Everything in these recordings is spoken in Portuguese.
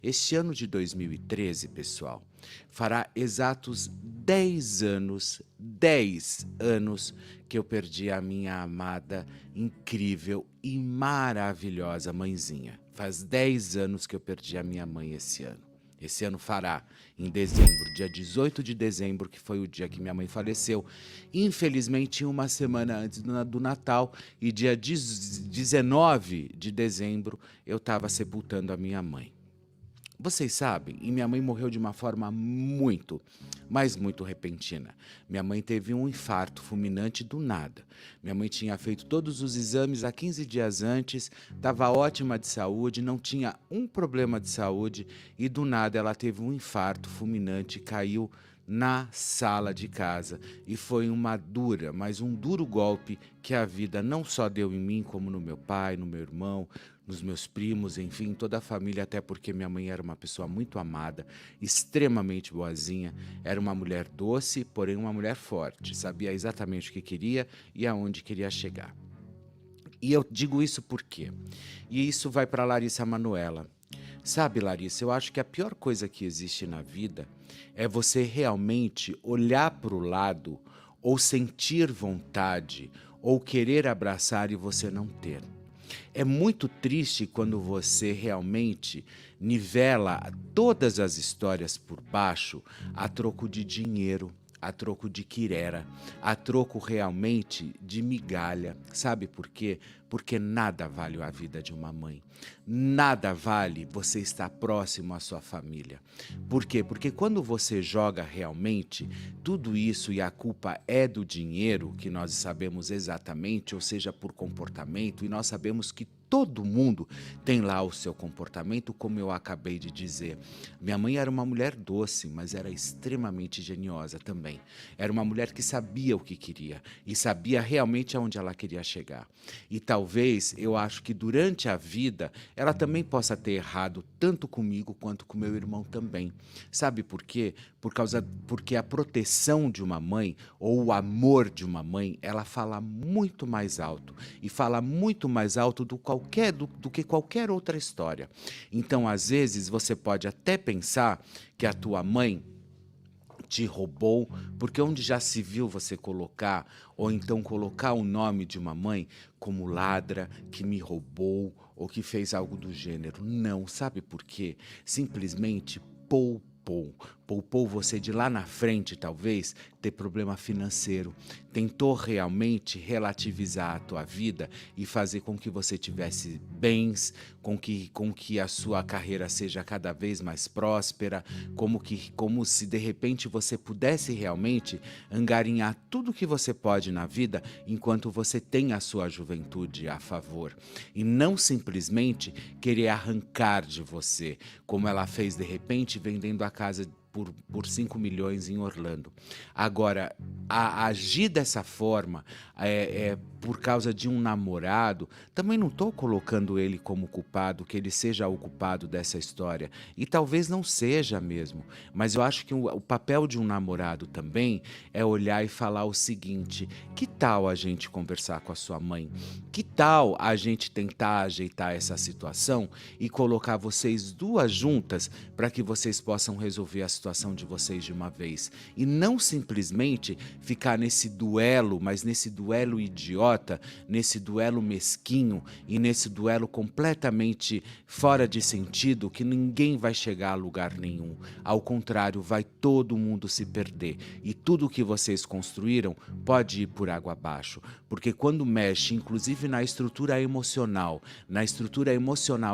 Este ano de 2013, pessoal, fará exatos 10 anos que eu perdi a minha amada, incrível e maravilhosa mãezinha. Faz 10 anos que eu perdi a minha mãe esse ano. Esse ano fará em dezembro, dia 18 de dezembro, que foi o dia que minha mãe faleceu. Infelizmente, uma semana antes do Natal, e dia 19 de dezembro, eu estava sepultando a minha mãe. Vocês sabem, e minha mãe morreu de uma forma muito, mas muito repentina. Minha mãe teve um infarto fulminante do nada. Minha mãe tinha feito todos os exames há 15 dias antes, estava ótima de saúde, não tinha um problema de saúde e do nada ela teve um infarto fulminante e caiu na sala de casa. E foi uma dura, mas um duro golpe que a vida não só deu em mim, como no meu pai, no meu irmão, nos meus primos, enfim, toda a família, até porque minha mãe era uma pessoa muito amada, extremamente boazinha, era uma mulher doce, porém uma mulher forte, sabia exatamente o que queria e aonde queria chegar. E eu digo isso por quê? E isso vai para Larissa Manoela. Sabe, Larissa, eu acho que a pior coisa que existe na vida é você realmente olhar para o lado ou sentir vontade ou querer abraçar e você não ter. É muito triste quando você realmente nivela todas as histórias por baixo a troco de dinheiro, a troco de quirera, a troco realmente de migalha. Sabe por quê? Porque nada vale a vida de uma mãe. Nada vale você estar próximo à sua família. Por quê? Porque quando você joga realmente, tudo isso e a culpa é do dinheiro, que nós sabemos exatamente, ou seja, por comportamento, e nós sabemos que todo mundo tem lá o seu comportamento, como eu acabei de dizer. Minha mãe era uma mulher doce, mas era extremamente geniosa também. Era uma mulher que sabia o que queria e sabia realmente aonde ela queria chegar. E talvez, eu acho que durante a vida, ela também possa ter errado tanto comigo quanto com meu irmão também. Sabe por quê? Porque a proteção de uma mãe ou o amor de uma mãe, ela fala muito mais alto e fala muito mais alto do que qualquer outra história. Então, às vezes, você pode até pensar que a tua mãe te roubou, porque onde já se viu você colocar, ou então colocar o nome de uma mãe como ladra, que me roubou, ou que fez algo do gênero. Não, sabe por quê? Simplesmente poupou. Poupou você de lá na frente, talvez, ter problema financeiro. Tentou realmente relativizar a tua vida e fazer com que você tivesse bens, com que a sua carreira seja cada vez mais próspera, como se de repente você pudesse realmente angariar tudo que você pode na vida enquanto você tem a sua juventude a favor. E não simplesmente querer arrancar de você, como ela fez de repente vendendo a casa por 5 milhões em Orlando. Agora, agir dessa forma por causa de um namorado, também não estou colocando ele como culpado, que ele seja o culpado dessa história. E talvez não seja mesmo. Mas eu acho que o papel de um namorado também é olhar e falar o seguinte: que tal a gente conversar com a sua mãe? Que tal a gente tentar ajeitar essa situação e colocar vocês duas juntas para que vocês possam resolver a situação de vocês de uma vez? E não simplesmente ficar nesse duelo, mas nesse duelo idiota, nesse duelo mesquinho e nesse duelo completamente fora de sentido, que ninguém vai chegar a lugar nenhum. Ao contrário, vai todo mundo se perder. E tudo que vocês construíram pode ir por água abaixo. Porque quando mexe, inclusive na estrutura emocional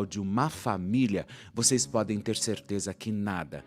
de uma família, vocês podem ter certeza que nada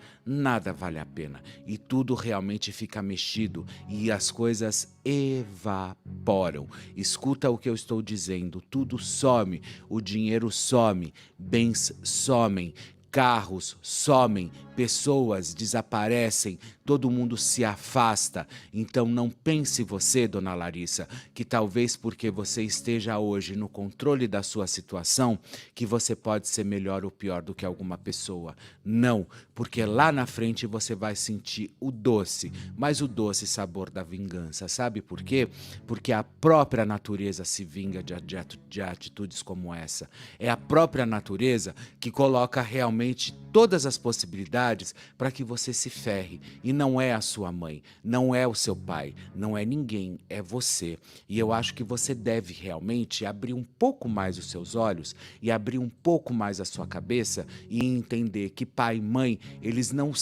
vale a pena. E tudo realmente fica mexido e as coisas evaporam. Escuta o que eu estou dizendo, tudo some, o dinheiro some, bens somem, carros somem, pessoas desaparecem, todo mundo se afasta. Então não pense você, dona Larissa, que talvez porque você esteja hoje no controle da sua situação, que você pode ser melhor ou pior do que alguma pessoa. Não, porque lá na frente você vai sentir o doce, mas o doce sabor da vingança. Sabe por quê? Porque a própria natureza se vinga de atitudes como essa. É a própria natureza que coloca realmente todas as possibilidades para que você se ferre. E não é a sua mãe, não é o seu pai, não é ninguém, é você. E eu acho que você deve realmente abrir um pouco mais os seus olhos e abrir um pouco mais a sua cabeça e entender que pai e mãe, eles não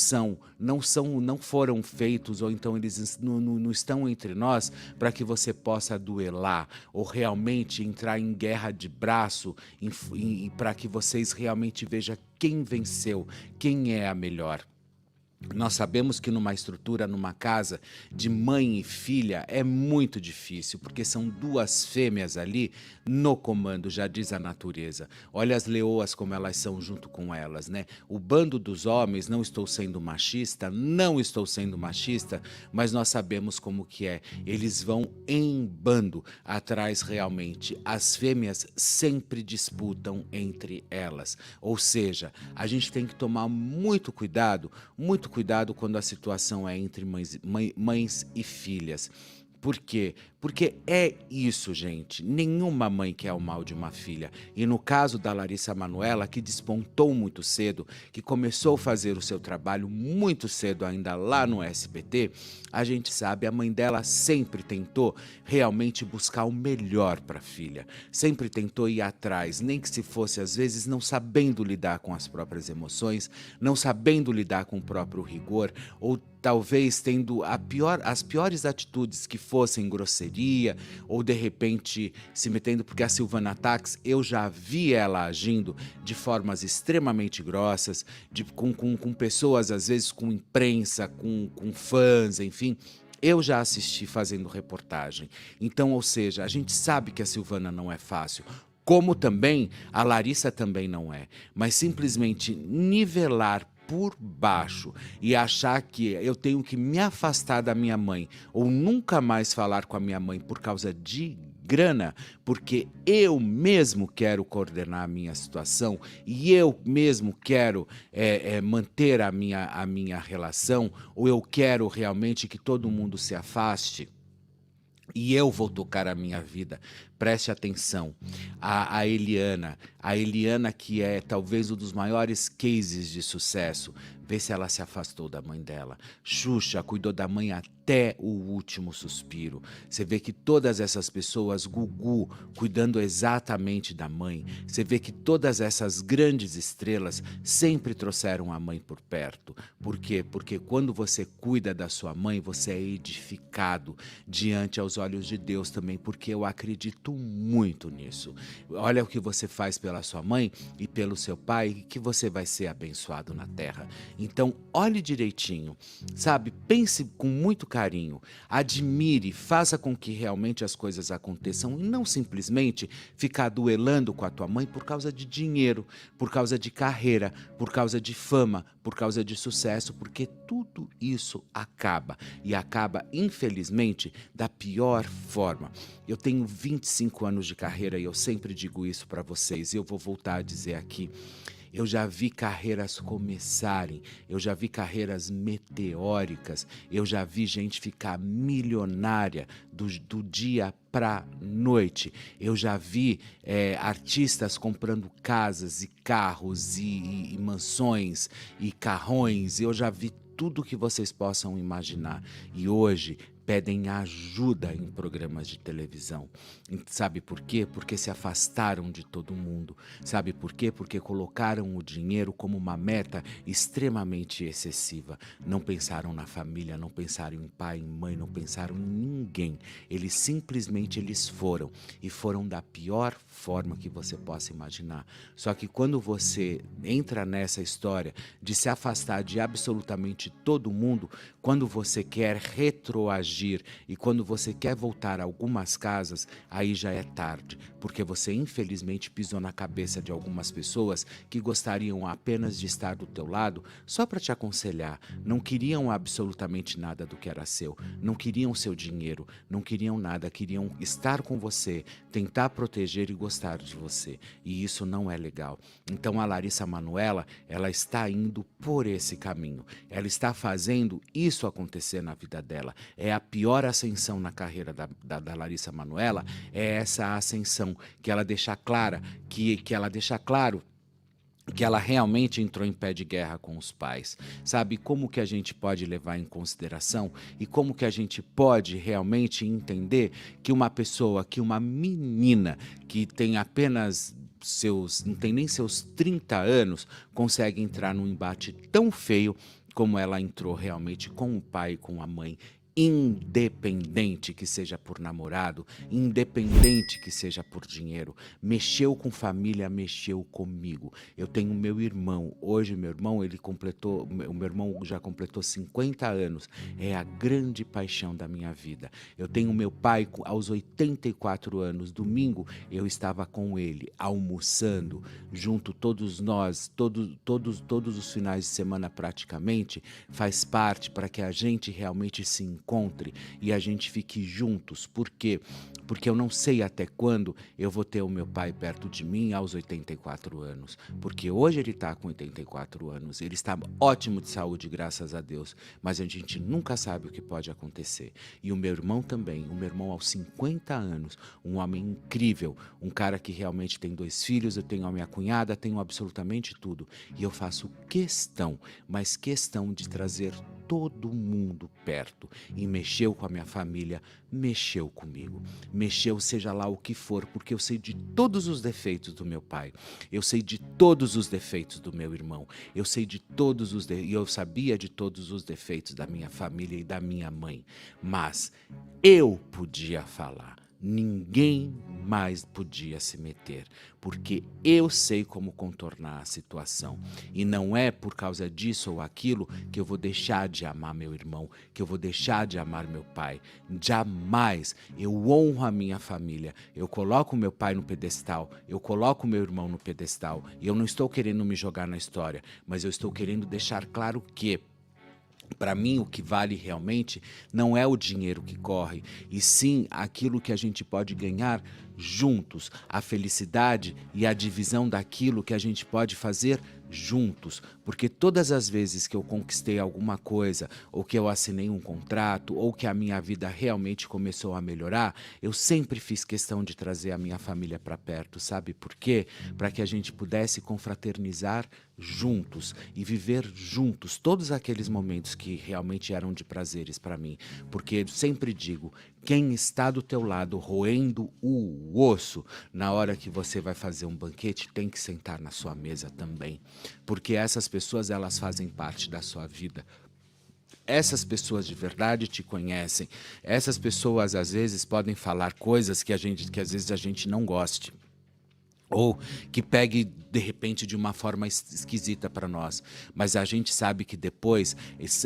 foram feitos, ou então eles não estão entre nós para que você possa duelar ou realmente entrar em guerra de braço para que vocês realmente vejam quem venceu, quem é a melhor. Nós sabemos que numa estrutura, numa casa de mãe e filha, é muito difícil, porque são duas fêmeas ali no comando, já diz a natureza. Olha as leoas como elas são junto com elas, né? O bando dos homens, não estou sendo machista, mas nós sabemos como que é. Eles vão em bando atrás realmente. As fêmeas sempre disputam entre elas. Ou seja, a gente tem que tomar muito cuidado quando a situação é entre mães e filhas. Por quê? Porque é isso, gente. Nenhuma mãe quer o mal de uma filha. E no caso da Larissa Manoela, que despontou muito cedo, que começou a fazer o seu trabalho muito cedo ainda lá no SBT, a gente sabe, a mãe dela sempre tentou realmente buscar o melhor para a filha. Sempre tentou ir atrás, nem que se fosse às vezes não sabendo lidar com as próprias emoções, não sabendo lidar com o próprio rigor, ou talvez tendo as piores atitudes que fossem grosseria, ou de repente se metendo, porque a Silvana Tax, eu já vi ela agindo de formas extremamente grossas, com pessoas, às vezes com imprensa, com fãs, enfim. Eu já assisti fazendo reportagem. Então, ou seja, a gente sabe que a Silvana não é fácil. Como também a Larissa também não é. Mas simplesmente nivelar por baixo e achar que eu tenho que me afastar da minha mãe ou nunca mais falar com a minha mãe por causa de grana, porque eu mesmo quero coordenar a minha situação e eu mesmo quero manter a minha relação, ou eu quero realmente que todo mundo se afaste e eu vou tocar a minha vida. Preste atenção, a Eliana que é talvez um dos maiores cases de sucesso, vê se ela se afastou da mãe dela. Xuxa cuidou da mãe até o último suspiro. Você vê que todas essas pessoas, Gugu cuidando exatamente da mãe, você vê que todas essas grandes estrelas sempre trouxeram a mãe por perto. Por quê? Porque quando você cuida da sua mãe, você é edificado diante aos olhos de Deus também, porque eu acredito muito nisso. Olha o que você faz pela sua mãe e pelo seu pai, que você vai ser abençoado na terra. Então, olhe direitinho, sabe? Pense com muito carinho, admire, faça com que realmente as coisas aconteçam e não simplesmente ficar duelando com a tua mãe por causa de dinheiro, por causa de carreira, por causa de fama, por causa de sucesso, porque tudo isso acaba e acaba, infelizmente, da pior forma. Eu tenho 25 anos de carreira e eu sempre digo isso para vocês e eu vou voltar a dizer aqui. Eu já vi carreiras começarem, eu já vi carreiras meteóricas, eu já vi gente ficar milionária do dia para noite. Eu já vi artistas comprando casas e carros e mansões e carrões. Eu já vi tudo que vocês possam imaginar. E hoje pedem ajuda em programas de televisão. Sabe por quê? Porque se afastaram de todo mundo. Sabe por quê? Porque colocaram o dinheiro como uma meta extremamente excessiva. Não pensaram na família, não pensaram em pai, em mãe, não pensaram em ninguém. Eles simplesmente foram. E foram da pior forma que você possa imaginar. Só que quando você entra nessa história de se afastar de absolutamente todo mundo, quando você quer retroagir reagir. E quando você quer voltar a algumas casas, aí já é tarde, porque você infelizmente pisou na cabeça de algumas pessoas que gostariam apenas de estar do teu lado só para te aconselhar. Não queriam absolutamente nada do que era seu, não queriam seu dinheiro, não queriam nada, queriam estar com você, tentar proteger e gostar de você. E isso não é legal. Então a Larissa Manoela, ela está indo por esse caminho. Ela está fazendo isso acontecer na vida dela. É a pior ascensão na carreira da Larissa Manoela, é essa ascensão que ela deixa clara, que ela deixa claro que ela realmente entrou em pé de guerra com os pais. Sabe como que a gente pode levar em consideração e como que a gente pode realmente entender que uma pessoa, que uma menina que tem apenas não tem nem seus 30 anos, consegue entrar num embate tão feio como ela entrou realmente com o pai e com a mãe, independente que seja por namorado, independente que seja por dinheiro. Mexeu com família, mexeu comigo. Eu tenho meu irmão. Hoje meu irmão, o meu irmão já completou 50 anos. É a grande paixão da minha vida. Eu tenho meu pai aos 84 anos. Domingo eu estava com ele almoçando junto, todos nós, todos os finais de semana praticamente, faz parte para que a gente realmente se encontre e a gente fique juntos. Por quê? Porque eu não sei até quando eu vou ter o meu pai perto de mim aos 84 anos. Porque hoje ele está com 84 anos, ele está ótimo de saúde, graças a Deus, mas a gente nunca sabe o que pode acontecer. E o meu irmão também, o meu irmão aos 50 anos, um homem incrível, um cara que realmente tem 2 filhos, eu tenho a minha cunhada, tenho absolutamente tudo. E eu faço questão, mas questão de trazer todo mundo perto. E mexeu com a minha família, mexeu comigo. Mexeu seja lá o que for, porque eu sei de todos os defeitos do meu pai. Eu sei de todos os defeitos do meu irmão. Eu sei de e eu sabia de todos os defeitos da minha família e da minha mãe. Mas eu podia falar. Ninguém mais podia se meter, porque eu sei como contornar a situação. E não é por causa disso ou aquilo que eu vou deixar de amar meu irmão, que eu vou deixar de amar meu pai. Jamais. Eu honro a minha família. Eu coloco meu pai no pedestal, eu coloco meu irmão no pedestal. E eu não estou querendo me jogar na história, mas eu estou querendo deixar claro que para mim, o que vale realmente não é o dinheiro que corre, e sim aquilo que a gente pode ganhar juntos, a felicidade e a divisão daquilo que a gente pode fazer juntos, porque todas as vezes que eu conquistei alguma coisa, ou que eu assinei um contrato, ou que a minha vida realmente começou a melhorar, eu sempre fiz questão de trazer a minha família para perto, sabe por quê? Para que a gente pudesse confraternizar juntos e viver juntos todos aqueles momentos que realmente eram de prazeres para mim, porque eu sempre digo, quem está do teu lado roendo o osso na hora que você vai fazer um banquete tem que sentar na sua mesa também, porque essas pessoas, elas fazem parte da sua vida. Essas pessoas de verdade te conhecem. Essas pessoas às vezes podem falar coisas que às vezes a gente não goste, ou que pegue de repente de uma forma esquisita para nós, mas a gente sabe que depois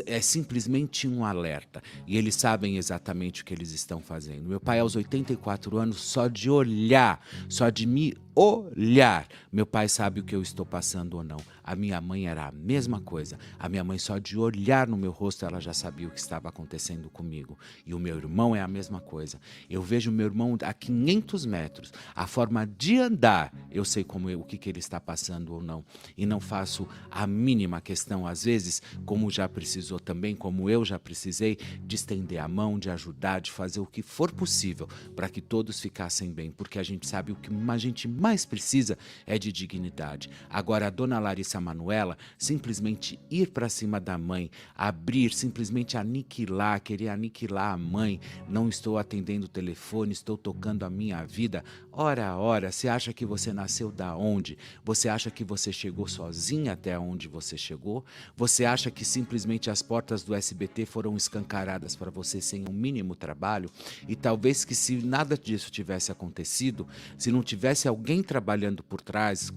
é simplesmente um alerta, e eles sabem exatamente o que eles estão fazendo. Meu pai aos 84 anos, só de olhar, só de me olhar, meu pai sabe o que eu estou passando ou não. A minha mãe era a mesma coisa. A minha mãe, só de olhar no meu rosto, ela já sabia o que estava acontecendo comigo. E o meu irmão é a mesma coisa. Eu vejo meu irmão a 500 metros, a forma de andar, eu sei o que ele está passando ou não. E não faço a mínima questão, às vezes, como já precisou também, como eu já precisei, de estender a mão, de ajudar, de fazer o que for possível para que todos ficassem bem, porque a gente sabe o que a gente mais precisa é de dignidade. Agora, a dona Larissa Manoela, simplesmente ir para cima da mãe, abrir, simplesmente aniquilar, querer aniquilar a mãe, não estou atendendo o telefone, estou tocando a minha vida. Ora, você acha que você nasceu da onde? Você acha que você chegou sozinha até onde você chegou? Você acha que simplesmente as portas do SBT foram escancaradas para você sem um mínimo trabalho? E talvez que se nada disso tivesse acontecido, se não tivesse alguém alguém trabalhando por trás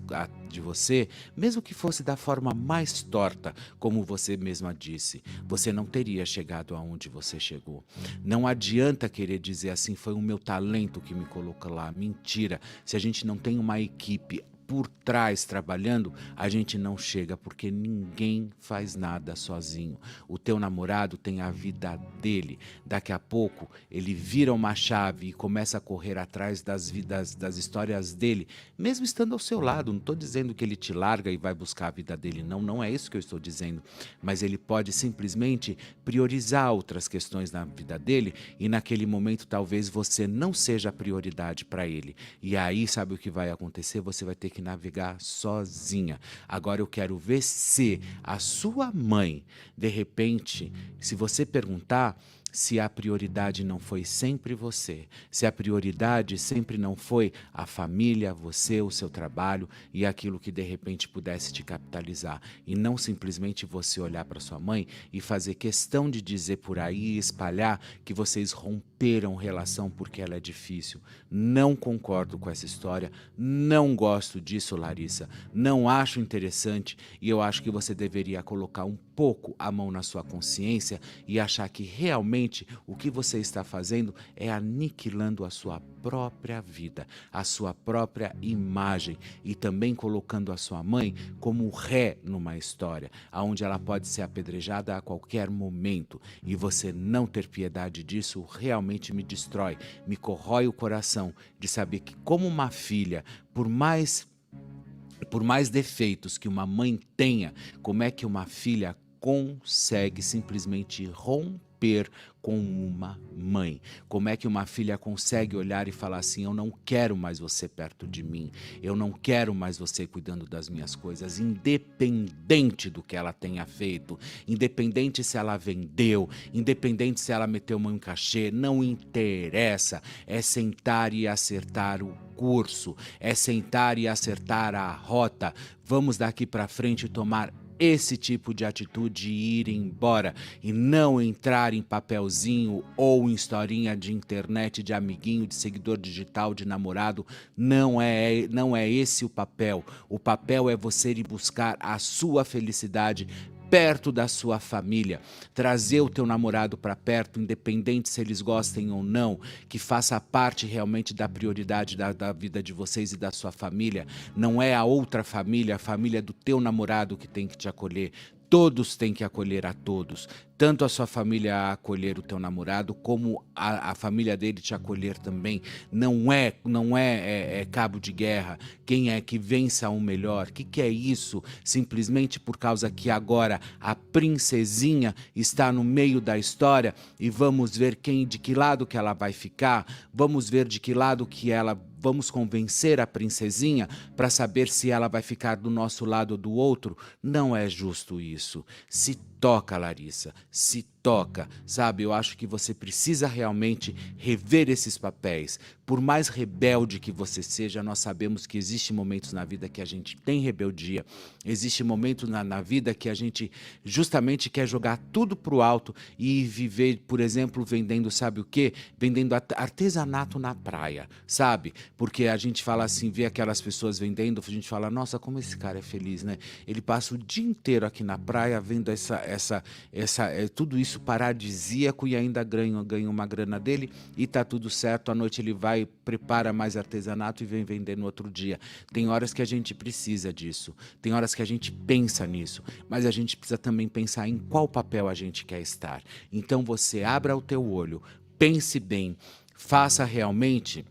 de você, mesmo que fosse da forma mais torta, como você mesma disse, você não teria chegado aonde você chegou. Não adianta querer dizer assim, foi o meu talento que me colocou lá. Mentira. Se a gente não tem uma equipe por trás trabalhando, a gente não chega, porque ninguém faz nada sozinho. O teu namorado tem a vida dele. Daqui a pouco ele vira uma chave e começa a correr atrás das histórias dele, mesmo estando ao seu lado. Não estou dizendo que ele te larga e vai buscar a vida dele, não, não é isso que eu estou dizendo. Mas ele pode simplesmente priorizar outras questões na vida dele e naquele momento talvez você não seja a prioridade para ele. E aí, sabe o que vai acontecer? Você vai ter que navegar sozinha. Agora eu quero ver se a sua mãe, de repente, se você perguntar, se a prioridade não foi sempre você, se a prioridade sempre não foi a família, você, o seu trabalho e aquilo que de repente pudesse te capitalizar, e não simplesmente você olhar para sua mãe e fazer questão de dizer por aí, espalhar que vocês romperam relação porque ela é difícil. Não concordo com essa história, não gosto disso, Larissa, não acho interessante, e eu acho que você deveria colocar um pouco a mão na sua consciência e achar que realmente o que você está fazendo é aniquilando a sua própria vida, a sua própria imagem, e também colocando a sua mãe como ré numa história, onde ela pode ser apedrejada a qualquer momento, e você não ter piedade disso realmente me destrói, me corrói o coração de saber que, como uma filha, por mais defeitos que uma mãe tenha, como é que uma filha consegue simplesmente romper com uma mãe? Como é que uma filha consegue olhar e falar assim, eu não quero mais você perto de mim, eu não quero mais você cuidando das minhas coisas, independente do que ela tenha feito, independente se ela vendeu, independente se ela meteu mão em cachê, não interessa, é sentar e acertar o curso, é sentar e acertar a rota, vamos daqui para frente tomar esse tipo de atitude e ir embora, e não entrar em papelzinho ou em historinha de internet, de amiguinho, de seguidor digital, de namorado. Não é esse o papel. O papel é você ir buscar a sua felicidade perto da sua família, trazer o teu namorado para perto, independente se eles gostem ou não, que faça parte realmente da prioridade da vida de vocês e da sua família. Não é a outra família, a família do teu namorado que tem que te acolher. Todos têm que acolher a todos, tanto a sua família a acolher o teu namorado, como a família dele te acolher também. Não é cabo de guerra, quem é que vença o melhor. Que é isso? Simplesmente por causa que agora a princesinha está no meio da história e vamos ver de que lado que ela vai ficar, vamos ver de que lado que ela... Vamos convencer a princesinha para saber se ela vai ficar do nosso lado ou do outro? Não é justo isso. Se toca, Larissa, se toca, sabe? Eu acho que você precisa realmente rever esses papéis. Por mais rebelde que você seja, nós sabemos que existem momentos na vida que a gente tem rebeldia, existe momentos na vida que a gente justamente quer jogar tudo pro alto e viver, por exemplo, vendendo, sabe o quê? Vendendo artesanato na praia, sabe? Porque a gente fala assim, vê aquelas pessoas vendendo, a gente fala, nossa, como esse cara é feliz, né? Ele passa o dia inteiro aqui na praia vendo tudo isso paradisíaco e ainda ganha uma grana dele e tá tudo certo. À noite ele vai, prepara mais artesanato e vem vender no outro dia. Tem horas que a gente precisa disso, tem horas que a gente pensa nisso, mas a gente precisa também pensar em qual papel a gente quer estar. Então você abra o teu olho, pense bem, faça realmente...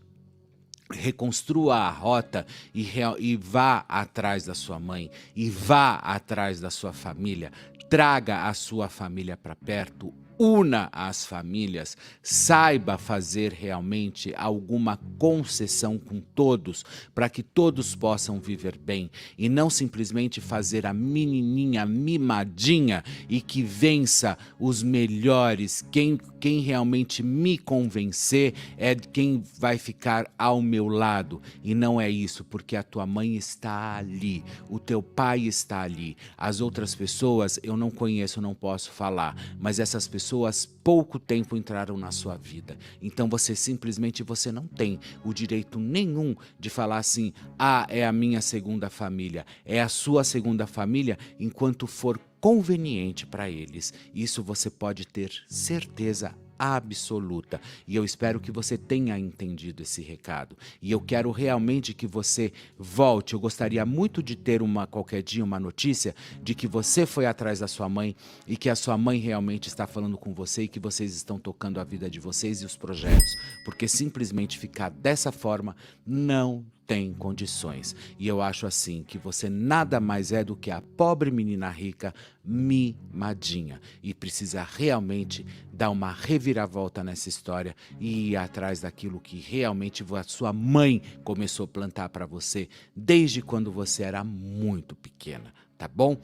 Reconstrua a rota e vá atrás da sua mãe, e vá atrás da sua família, traga a sua família para perto, una as famílias, saiba fazer realmente alguma concessão com todos, para que todos possam viver bem, e não simplesmente fazer a menininha mimadinha e que vença os melhores, quem realmente me convencer é quem vai ficar ao meu lado. E não é isso, porque a tua mãe está ali, o teu pai está ali. As outras pessoas eu não conheço, não posso falar, mas essas pessoas pouco tempo entraram na sua vida. Então você não tem o direito nenhum de falar assim: "Ah, é a minha segunda família". É a sua segunda família enquanto for conveniente para eles. Isso você pode ter certeza absoluta. E eu espero que você tenha entendido esse recado. E eu quero realmente que você volte. Eu gostaria muito de ter qualquer dia uma notícia de que você foi atrás da sua mãe e que a sua mãe realmente está falando com você e que vocês estão tocando a vida de vocês e os projetos. Porque simplesmente ficar dessa forma não tem condições. E eu acho assim que você nada mais é do que a pobre menina rica mimadinha e precisa realmente dar uma reviravolta nessa história e ir atrás daquilo que realmente a sua mãe começou a plantar para você desde quando você era muito pequena, tá bom?